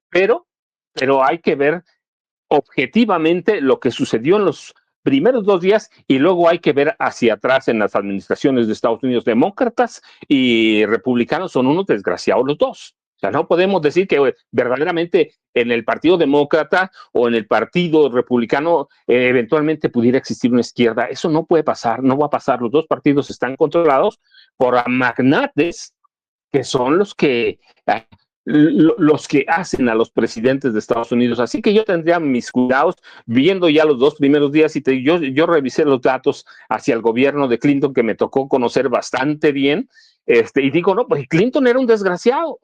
pero, pero hay que ver objetivamente lo que sucedió en los primeros 2 días y luego hay que ver hacia atrás en las administraciones de Estados Unidos. Demócratas y republicanos son unos desgraciados los dos. O sea, no podemos decir que verdaderamente en el Partido Demócrata o en el Partido Republicano eventualmente pudiera existir una izquierda. Eso no puede pasar, no va a pasar. Los dos partidos están controlados por magnates que son los que hacen a los presidentes de Estados Unidos. Así que yo tendría mis cuidados viendo ya los 2 primeros días y yo revisé los datos hacia el gobierno de Clinton que me tocó conocer bastante bien. Y digo, no, pues Clinton era un desgraciado.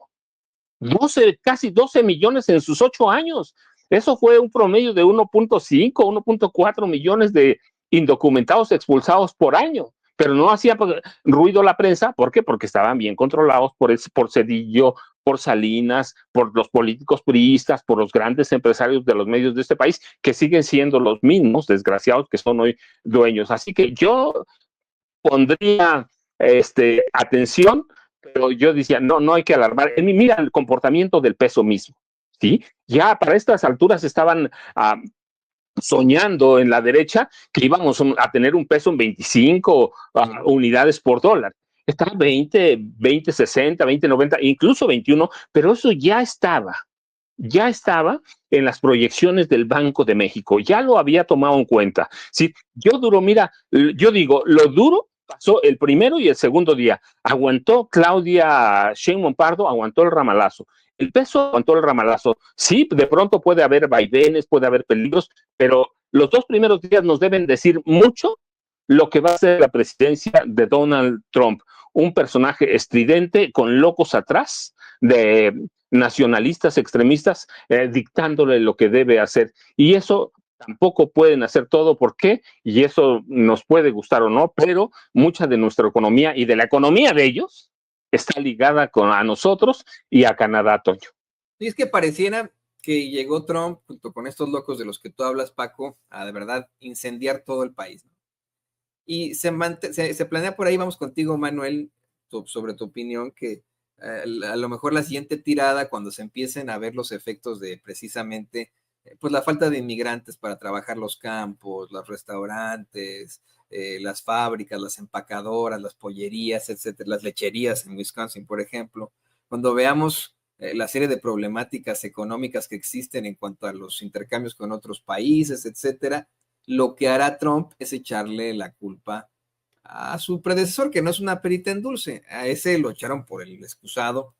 Casi 12 millones en sus 8 años. Eso fue un promedio de 1.5, 1.4 millones de indocumentados expulsados por año. Pero no hacía ruido la prensa. ¿Por qué? Porque estaban bien controlados por Cedillo, por Salinas, por los políticos priistas, por los grandes empresarios de los medios de este país, que siguen siendo los mismos desgraciados que son hoy dueños. Así que yo pondría atención, pero yo decía, no hay que alarmar. Mira el comportamiento del peso mismo, ¿sí? Ya para estas alturas estaban soñando en la derecha que íbamos a tener un peso en 25 unidades por dólar. Está 20, 60, 20, 90, incluso 21, pero eso ya estaba en las proyecciones del Banco de México, ya lo había tomado en cuenta. ¿Sí? Yo digo, lo duro pasó el primero y el segundo día. Aguantó Claudia Sheinbaum Pardo, aguantó el ramalazo. El peso aguantó el ramalazo. Sí, de pronto puede haber vaivenes, puede haber peligros, pero los 2 primeros días nos deben decir mucho lo que va a ser la presidencia de Donald Trump. Un personaje estridente con locos atrás, de nacionalistas extremistas, dictándole lo que debe hacer. Y eso tampoco pueden hacer todo. ¿Por qué? Y eso nos puede gustar o no, pero mucha de nuestra economía y de la economía de ellos está ligada a nosotros y a Canadá, Toño. Y es que pareciera que llegó Trump, junto con estos locos de los que tú hablas, Paco, a de verdad incendiar todo el país, ¿no? Y se planea por ahí, vamos contigo, Manuel, sobre tu opinión, que a lo mejor la siguiente tirada, cuando se empiecen a ver los efectos de precisamente pues la falta de inmigrantes para trabajar los campos, los restaurantes, las fábricas, las empacadoras, las pollerías, etcétera, las lecherías en Wisconsin, por ejemplo, cuando veamos la serie de problemáticas económicas que existen en cuanto a los intercambios con otros países, etcétera, lo que hará Trump es echarle la culpa a su predecesor, que no es una perita en dulce. A ese lo echaron por el excusado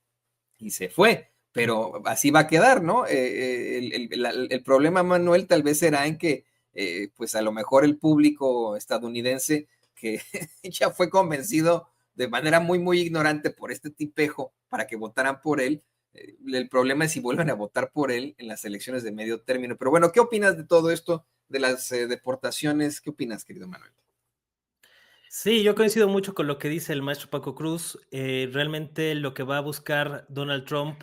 y se fue, pero así va a quedar, ¿no? El problema, Manuel, tal vez será en que, pues a lo mejor el público estadounidense que ya fue convencido de manera muy, muy ignorante por este tipejo para que votaran por él. El problema es si vuelven a votar por él en las elecciones de medio término. Pero bueno, ¿qué opinas de todo esto, de las deportaciones? ¿Qué opinas, querido Manuel? Sí, yo coincido mucho con lo que dice el maestro Paco Cruz. Realmente lo que va a buscar Donald Trump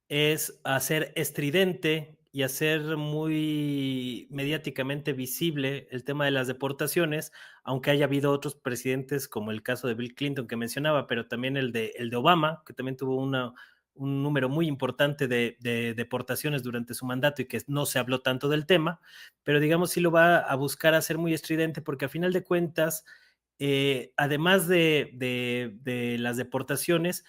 es hacer estridente y hacer muy mediáticamente visible el tema de las deportaciones, aunque haya habido otros presidentes como el caso de Bill Clinton que mencionaba, pero también el de Obama, que también tuvo un número muy importante de deportaciones durante su mandato y que no se habló tanto del tema, pero digamos sí lo va a buscar hacer muy estridente porque a final de cuentas, además de las deportaciones,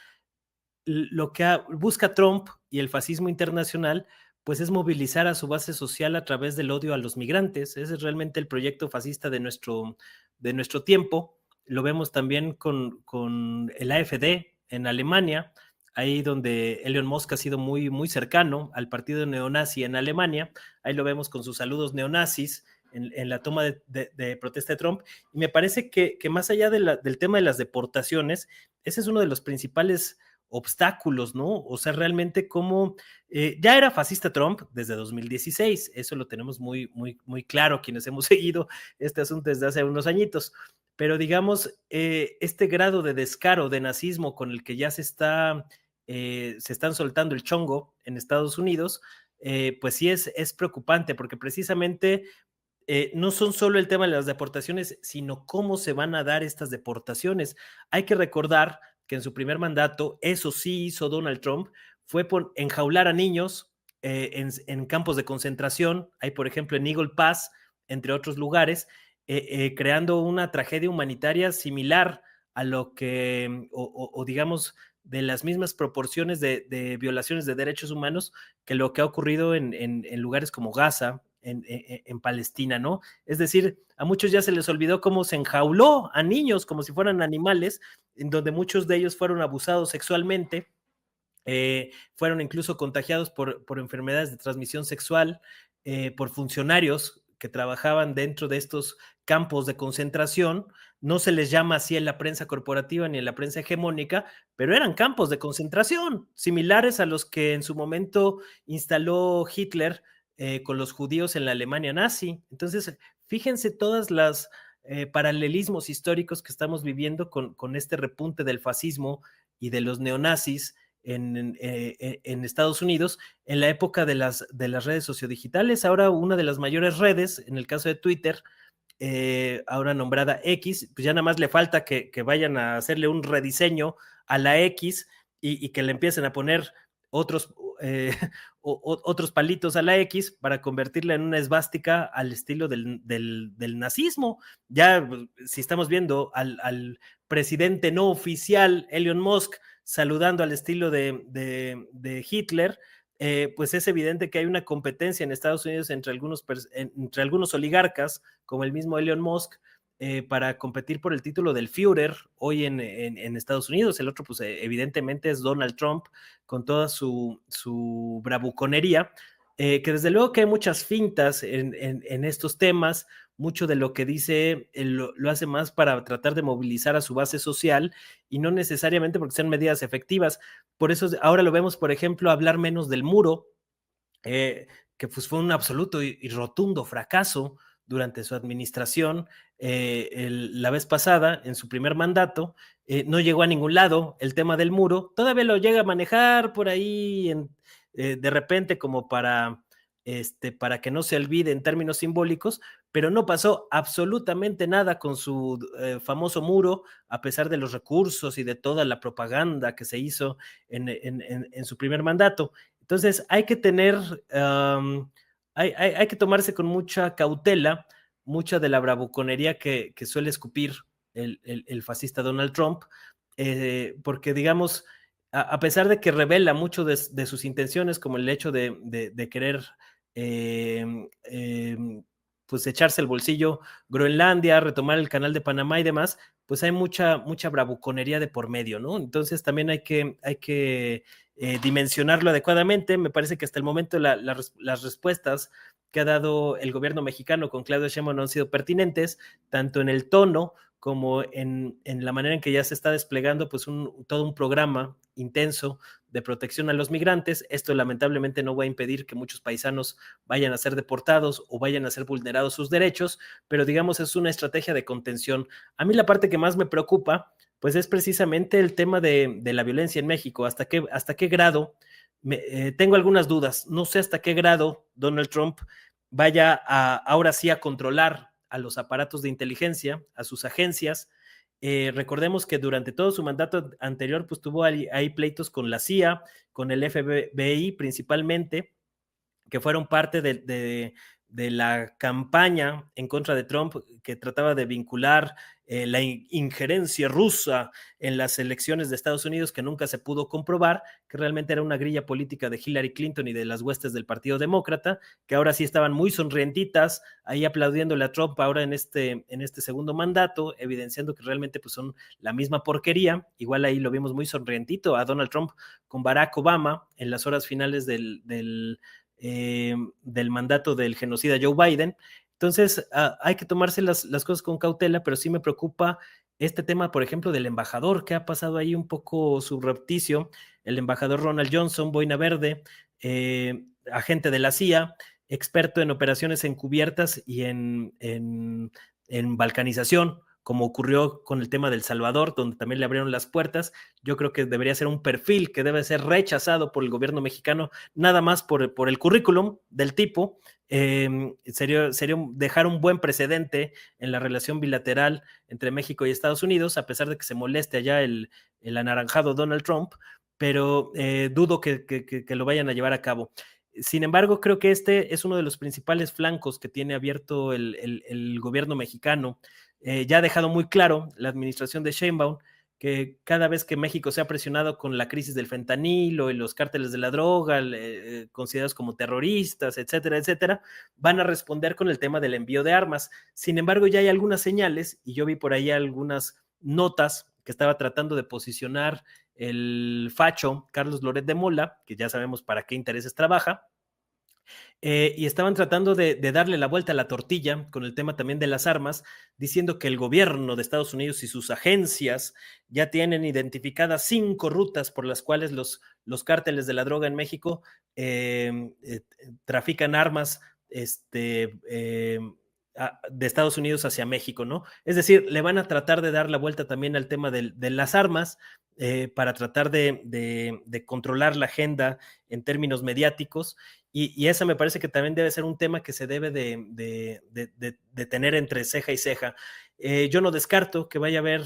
lo que busca Trump y el fascismo internacional, pues es movilizar a su base social a través del odio a los migrantes. Ese es realmente el proyecto fascista de nuestro tiempo. Lo vemos también con el AfD en Alemania, ahí donde Elon Musk ha sido muy, muy cercano al partido neonazi en Alemania. Ahí lo vemos con sus saludos neonazis en la toma de protesta de Trump. Y me parece que más allá del tema de las deportaciones, ese es uno de los principales obstáculos, ¿no? O sea, realmente como ya era fascista Trump desde 2016, eso lo tenemos muy, muy, muy claro quienes hemos seguido este asunto desde hace unos añitos, pero digamos, este grado de descaro, de nazismo con el que ya se están soltando el chongo en Estados Unidos, pues sí es preocupante, porque precisamente no son solo el tema de las deportaciones, sino cómo se van a dar estas deportaciones. Hay que recordar que en su primer mandato, eso sí hizo Donald Trump, fue por enjaular a niños en campos de concentración, hay por ejemplo en Eagle Pass, entre otros lugares, creando una tragedia humanitaria similar a lo que, o digamos, de las mismas proporciones de violaciones de derechos humanos que lo que ha ocurrido en lugares como Gaza, en Palestina, ¿no? Es decir, a muchos ya se les olvidó cómo se enjauló a niños como si fueran animales, en donde muchos de ellos fueron abusados sexualmente, fueron incluso contagiados por enfermedades de transmisión sexual, por funcionarios que trabajaban dentro de estos campos de concentración. No se les llama así en la prensa corporativa ni en la prensa hegemónica, pero eran campos de concentración, similares a los que en su momento instaló Hitler con los judíos en la Alemania nazi. Entonces, fíjense todas las paralelismos históricos que estamos viviendo con este repunte del fascismo y de los neonazis en Estados Unidos en la época de las redes sociodigitales. Ahora una de las mayores redes, en el caso de Twitter, ahora nombrada X, pues ya nada más le falta que vayan a hacerle un rediseño a la X y que le empiecen a poner otros, otros palitos a la X para convertirla en una esvástica al estilo del nazismo. Ya, si estamos viendo al presidente no oficial, Elon Musk, saludando al estilo de Hitler, pues es evidente que hay una competencia en Estados Unidos entre algunos oligarcas, como el mismo Elon Musk, para competir por el título del Führer hoy en Estados Unidos. El otro, pues evidentemente es Donald Trump, con toda su bravuconería, que desde luego que hay muchas fintas en estos temas. Mucho de lo que dice lo hace más para tratar de movilizar a su base social y no necesariamente porque sean medidas efectivas. Por eso ahora lo vemos, por ejemplo, hablar menos del muro, que pues fue un absoluto y rotundo fracaso durante su administración. La vez pasada, en su primer mandato, no llegó a ningún lado el tema del muro. Todavía lo llega a manejar por ahí de repente como para que no se olvide en términos simbólicos, pero no pasó absolutamente nada con su famoso muro, a pesar de los recursos y de toda la propaganda que se hizo en su primer mandato. Entonces hay que tener, hay que tomarse con mucha cautela mucha de la bravuconería que suele escupir el fascista Donald Trump, porque digamos, a pesar de que revela mucho de sus intenciones, como el hecho de querer pues echarse el bolsillo Groenlandia, retomar el canal de Panamá y demás, pues hay mucha bravuconería de por medio, ¿no? Entonces también hay que dimensionarlo adecuadamente. Me parece que hasta el momento las respuestas que ha dado el gobierno mexicano con Claudia Sheinbaum no han sido pertinentes, tanto en el tono como en la manera en que ya se está desplegando pues todo un programa intenso de protección a los migrantes. Esto lamentablemente no va a impedir que muchos paisanos vayan a ser deportados o vayan a ser vulnerados sus derechos, pero digamos es una estrategia de contención. A mí la parte que más me preocupa pues es precisamente el tema de la violencia en México. ¿Hasta qué grado? Tengo algunas dudas. No sé hasta qué grado Donald Trump vaya ahora sí a controlar a los aparatos de inteligencia, a sus agencias. Recordemos que durante todo su mandato anterior pues tuvo ahí pleitos con la CIA, con el FBI principalmente, que fueron parte de la campaña en contra de Trump, que trataba de vincular la injerencia rusa en las elecciones de Estados Unidos, que nunca se pudo comprobar, que realmente era una grilla política de Hillary Clinton y de las huestes del Partido Demócrata, que ahora sí estaban muy sonrientitas, ahí aplaudiéndole a Trump ahora en este segundo mandato, evidenciando que realmente pues, son la misma porquería. Igual ahí lo vimos muy sonrientito a Donald Trump con Barack Obama en las horas finales del mandato del genocida Joe Biden. Entonces, hay que tomarse las cosas con cautela, pero sí me preocupa este tema, por ejemplo, del embajador, que ha pasado ahí un poco subrepticio, el embajador Ronald Johnson, boina verde, agente de la CIA, experto en operaciones encubiertas y en balcanización, como ocurrió con el tema del Salvador, donde también le abrieron las puertas. Yo creo que debería ser un perfil que debe ser rechazado por el gobierno mexicano, nada más por el currículum del tipo. Sería dejar un buen precedente en la relación bilateral entre México y Estados Unidos, a pesar de que se moleste allá el anaranjado Donald Trump, pero dudo que lo vayan a llevar a cabo. Sin embargo, creo que este es uno de los principales flancos que tiene abierto el gobierno mexicano. Ya ha dejado muy claro la administración de Sheinbaum que cada vez que México se ha presionado con la crisis del fentanilo y los cárteles de la droga, considerados como terroristas, etcétera, etcétera, van a responder con el tema del envío de armas. Sin embargo, ya hay algunas señales, y yo vi por ahí algunas notas que estaba tratando de posicionar el facho Carlos Loret de Mola, que ya sabemos para qué intereses trabaja, y estaban tratando de darle la vuelta a la tortilla con el tema también de las armas, diciendo que el gobierno de Estados Unidos y sus agencias ya tienen identificadas 5 rutas por las cuales los cárteles de la droga en México trafican armas de Estados Unidos hacia México, ¿no? Es decir, le van a tratar de dar la vuelta también al tema de las armas para tratar de controlar la agenda en términos mediáticos. Y esa me parece que también debe ser un tema que se debe de tener entre ceja y ceja. Yo no descarto que vaya a haber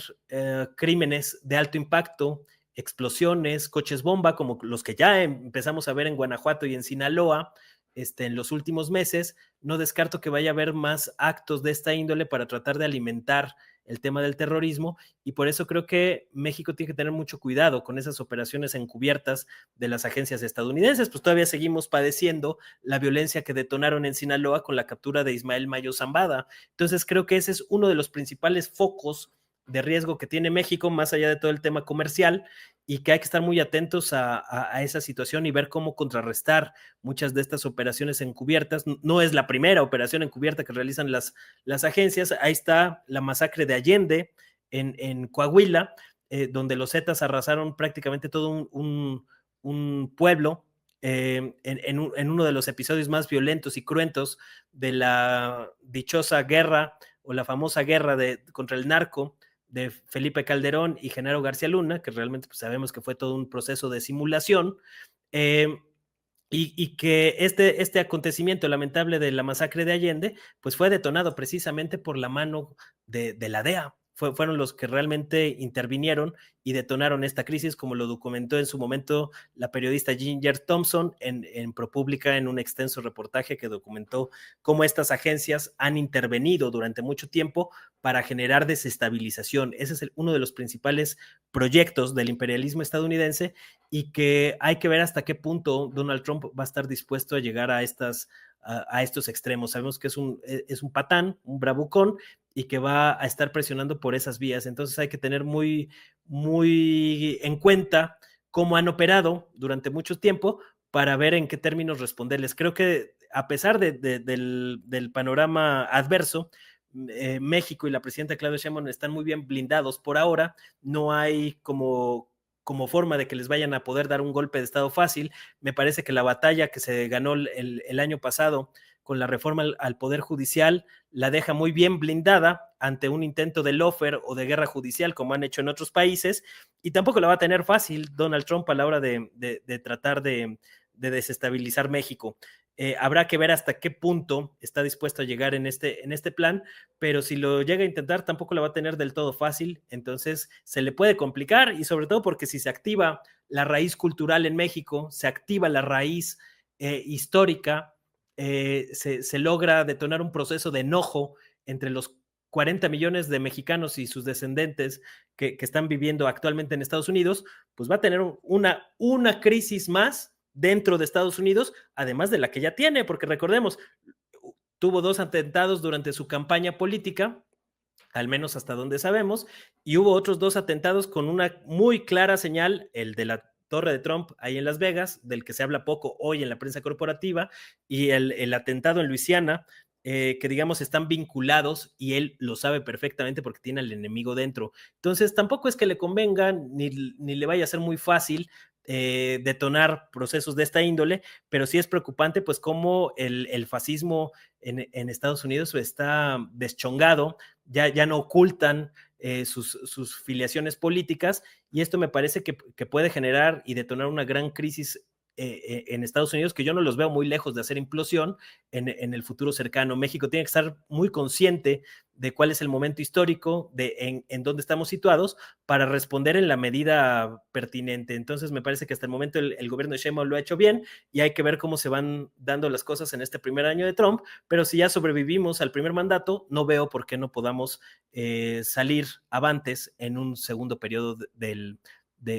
crímenes de alto impacto, explosiones, coches bomba, como los que ya empezamos a ver en Guanajuato y en Sinaloa en los últimos meses. No descarto que vaya a haber más actos de esta índole para tratar de alimentar el tema del terrorismo, y por eso creo que México tiene que tener mucho cuidado con esas operaciones encubiertas de las agencias estadounidenses. Pues todavía seguimos padeciendo la violencia que detonaron en Sinaloa con la captura de Ismael Mayo Zambada. Entonces creo que ese es uno de los principales focos de riesgo que tiene México, más allá de todo el tema comercial, y que hay que estar muy atentos a esa situación y ver cómo contrarrestar muchas de estas operaciones encubiertas. No es la primera operación encubierta que realizan las agencias. Ahí está la masacre de Allende en Coahuila, donde los Zetas arrasaron prácticamente todo un pueblo en uno de los episodios más violentos y cruentos de la dichosa guerra o la famosa guerra contra el narco de Felipe Calderón y Genaro García Luna, que realmente pues, sabemos que fue todo un proceso de simulación. Y que este acontecimiento lamentable de la masacre de Allende, pues fue detonado precisamente por la mano de la DEA. Fueron los que realmente intervinieron y detonaron esta crisis, como lo documentó en su momento la periodista Ginger Thompson en ProPublica, en un extenso reportaje que documentó cómo estas agencias han intervenido durante mucho tiempo para generar desestabilización. Ese es uno de los principales proyectos del imperialismo estadounidense, y que hay que ver hasta qué punto Donald Trump va a estar dispuesto a llegar a estos extremos. Sabemos que es un patán, un bravucón, y que va a estar presionando por esas vías. Entonces hay que tener muy, muy en cuenta cómo han operado durante mucho tiempo para ver en qué términos responderles. Creo que a pesar del panorama adverso, México y la presidenta Claudia Sheinbaum están muy bien blindados por ahora. No hay como forma de que les vayan a poder dar un golpe de estado fácil. Me parece que la batalla que se ganó el año pasado con la reforma al Poder Judicial la deja muy bien blindada ante un intento de lawfare o de guerra judicial, como han hecho en otros países, y tampoco la va a tener fácil Donald Trump a la hora de tratar de desestabilizar México. Habrá que ver hasta qué punto está dispuesto a llegar en este plan, pero si lo llega a intentar tampoco la va a tener del todo fácil. Entonces se le puede complicar, y sobre todo porque si se activa la raíz cultural en México, se activa la raíz histórica, se logra detonar un proceso de enojo entre los 40 millones de mexicanos y sus descendientes que están viviendo actualmente en Estados Unidos, pues va a tener una crisis más dentro de Estados Unidos, además de la que ya tiene, porque recordemos, tuvo 2 atentados durante su campaña política, al menos hasta donde sabemos, y hubo otros 2 atentados con una muy clara señal, el de la Torre de Trump ahí en Las Vegas, del que se habla poco hoy en la prensa corporativa, y el atentado en Luisiana, que digamos están vinculados, y él lo sabe perfectamente porque tiene al enemigo dentro. Entonces tampoco es que le convenga ni le vaya a ser muy fácil detonar procesos de esta índole, pero sí es preocupante pues cómo el fascismo en Estados Unidos está deschongado, ya no ocultan sus filiaciones políticas, y esto me parece que puede generar y detonar una gran crisis en Estados Unidos, que yo no los veo muy lejos de hacer implosión en el futuro cercano. México tiene que estar muy consciente de cuál es el momento histórico, en dónde estamos situados, para responder en la medida pertinente. Entonces, me parece que hasta el momento el gobierno de Sheinbaum lo ha hecho bien y hay que ver cómo se van dando las cosas en este primer año de Trump, pero si ya sobrevivimos al primer mandato, no veo por qué no podamos salir avantes en un segundo periodo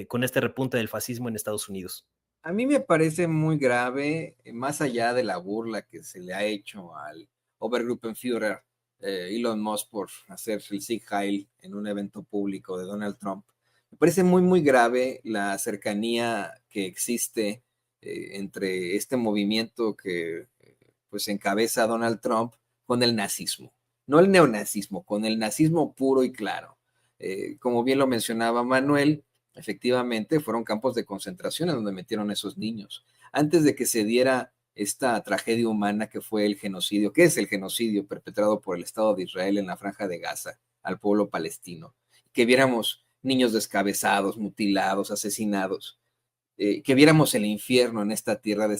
con este repunte del fascismo en Estados Unidos. A mí me parece muy grave, más allá de la burla que se le ha hecho al Obergruppenführer Elon Musk por hacer el Sieg Heil en un evento público de Donald Trump. Me parece muy, muy grave la cercanía que existe entre este movimiento que pues encabeza Donald Trump con el nazismo. No el neonazismo, con el nazismo puro y claro. Como bien lo mencionaba Manuel, efectivamente fueron campos de concentración en donde metieron a esos niños. Antes de que se diera esta tragedia humana que fue el genocidio, que es el genocidio perpetrado por el Estado de Israel en la Franja de Gaza al pueblo palestino, que viéramos niños descabezados, mutilados, asesinados, que viéramos el infierno en esta tierra de